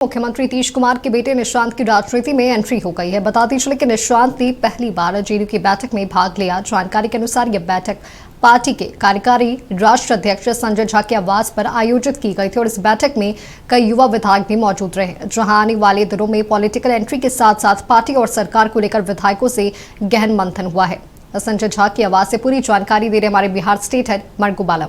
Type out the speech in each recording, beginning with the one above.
मुख्यमंत्री नीतीश कुमार के बेटे निशांत की राजनीति में एंट्री हो गई है। बताते चले कि निशांत ने पहली बार जेडीयू की बैठक में भाग लिया। जानकारी के अनुसार यह बैठक पार्टी के कार्यकारी राष्ट्र अध्यक्ष संजय झा के आवास पर आयोजित की गई थी और इस बैठक में कई युवा विधायक भी मौजूद रहे, जहां आने वाले दिनों में पॉलिटिकल एंट्री के साथ साथ पार्टी और सरकार को लेकर विधायकों से गहन मंथन हुआ है। संजय झा के आवास से पूरी जानकारी दे रहे हमारे बिहार स्टेट हेड मरगू बालम।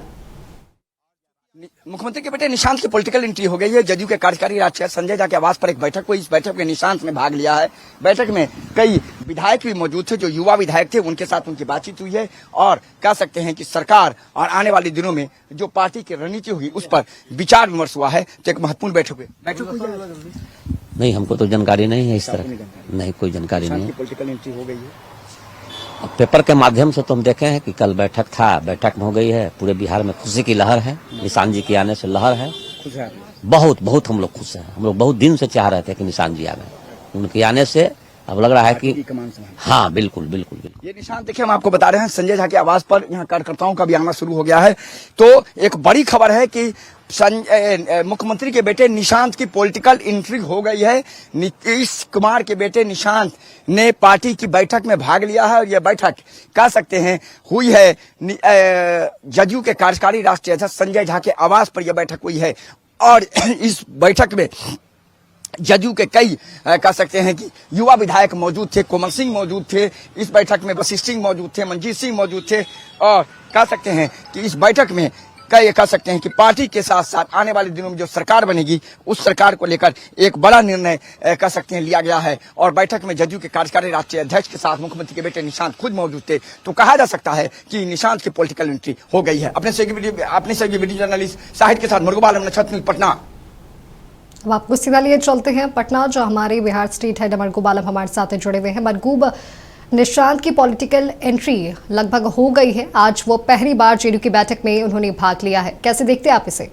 मुख्यमंत्री के बेटे निशांत की पॉलिटिकल एंट्री हो गई है। जदयू के कार्यकारी अध्यक्ष संजय झा के आवास पर एक बैठक हुई। इस बैठक में निशांत ने भाग लिया है। बैठक में कई विधायक भी मौजूद थे, जो युवा विधायक थे, उनके साथ उनकी बातचीत हुई है और कह सकते हैं कि सरकार और आने वाले दिनों में जो पार्टी की रणनीति होगी उस पर विचार विमर्श हुआ है। तो एक महत्वपूर्ण बैठक हुई। नहीं, हमको तो जानकारी नहीं है इस तरह। नहीं, कोई जानकारी नहीं है। पॉलिटिकल एंट्री हो गई है। पेपर के माध्यम से तो हम देखे हैं कि कल बैठक था, बैठक में हो गई है। पूरे बिहार में खुशी की लहर है। निशांत जी के आने से लहर है। बहुत बहुत हम लोग खुश हैं। हम लोग बहुत दिन से चाह रहे थे कि निशांत जी आ गए। उनके आने से अब लग रहा है कि हाँ, बिल्कुल बिल्कुल बिल्कुल। ये निशांत देखिए, हम आपको बता रहे हैं संजय झा के आवास पर यहाँ कार्यकर्ताओं का भी आना शुरू हो गया है। तो एक बड़ी खबर है कि मुख्यमंत्री के बेटे निशांत की पॉलिटिकल एंट्री हो गई है। नीतीश कुमार के बेटे निशांत ने पार्टी की बैठक में भाग लिया है और यह बैठक कह सकते हैं हुई है जदयू के कार्यकारी राष्ट्रीय अध्यक्ष संजय झा के आवास पर यह बैठक हुई है। और इस बैठक में जदयू के कई कह सकते हैं कि युवा विधायक मौजूद थे। कोमल सिंह मौजूद थे इस बैठक में, वशिष्ठ सिंह मौजूद थे, मंजीत सिंह मौजूद थे। और कह सकते हैं कि इस बैठक में कई कह सकते हैं कि पार्टी के साथ साथ आने वाले दिनों में जो सरकार बनेगी उस सरकार को लेकर एक बड़ा निर्णय कह सकते हैं लिया गया है। और बैठक में जदयू के कार्यकारी राष्ट्रीय अध्यक्ष के साथ मुख्यमंत्री के बेटे निशांत खुद मौजूद थे। तो कहा जा सकता है कि निशांत की पॉलिटिकल एंट्री हो गई है। अपने सहयोगी वीडियो जर्नलिस्ट साहिद के साथ मरगू बालम, नक्षत्र न्यूज़, पटना। अब आपको सीधा लिए चलते हैं पटना, जो हमारे बिहार स्टेट हेड मरगू बालम हमारे साथ जुड़े हुए हैं। मरगूब, निशांत की पॉलिटिकल एंट्री लगभग हो गई है। आज वो पहली बार जेडीयू की बैठक में उन्होंने भाग लिया है। कैसे देखते हैं आप इसे?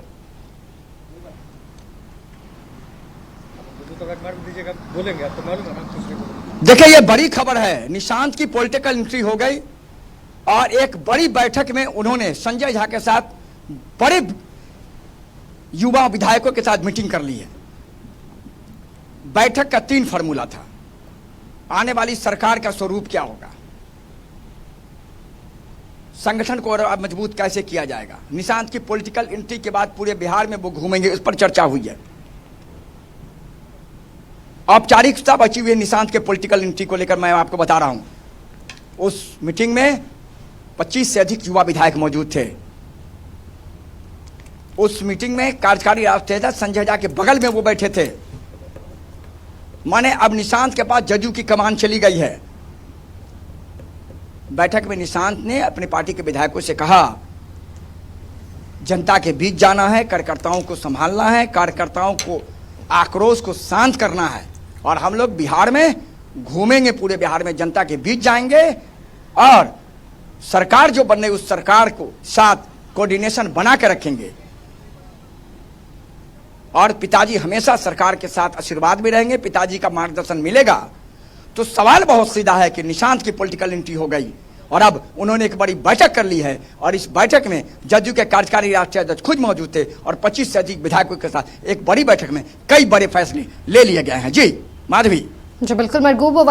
देखिए, ये बड़ी खबर है। निशांत की पॉलिटिकल एंट्री हो गई और एक बड़ी बैठक में उन्होंने संजय झा के साथ बड़े युवा विधायकों के साथ मीटिंग कर ली है। बैठक का 3 फार्मूला था। आने वाली सरकार का स्वरूप क्या होगा, संगठन को और मजबूत कैसे किया जाएगा। निशांत की पॉलिटिकल एंट्री के बाद पूरे बिहार में वो घूमेंगे, उस पर चर्चा हुई है। औपचारिकता बची हुई है निशांत के पॉलिटिकल एंट्री को लेकर। मैं आपको बता रहा हूं, उस मीटिंग में 25 से अधिक युवा विधायक मौजूद थे। उस मीटिंग में कार्यकारी राष्ट्रीय अध्यक्ष संजय झा के बगल में वो बैठे थे। माने अब निशांत के पास जदयू की कमान चली गई है। बैठक में निशांत ने अपनी पार्टी के विधायकों से कहा, जनता के बीच जाना है, कार्यकर्ताओं को संभालना है, कार्यकर्ताओं को आक्रोश को शांत करना है और हम लोग बिहार में घूमेंगे, पूरे बिहार में जनता के बीच जाएंगे और सरकार जो बनने उस सरकार को साथ कोऑर्डिनेशन बना के रखेंगे और पिताजी हमेशा सरकार के साथ आशीर्वाद भी रहेंगे, पिताजी का मार्गदर्शन मिलेगा। तो सवाल बहुत सीधा है कि निशांत की पॉलिटिकल एंट्री हो गई और अब उन्होंने एक बड़ी बैठक कर ली है और इस बैठक में जदयू के कार्यकारी राष्ट्रीय अध्यक्ष खुद मौजूद थे और 25 से अधिक विधायकों के साथ एक बड़ी बैठक में कई बड़े फैसले ले लिए गए हैं। जी माधवी। जी बिल्कुल मरगूब।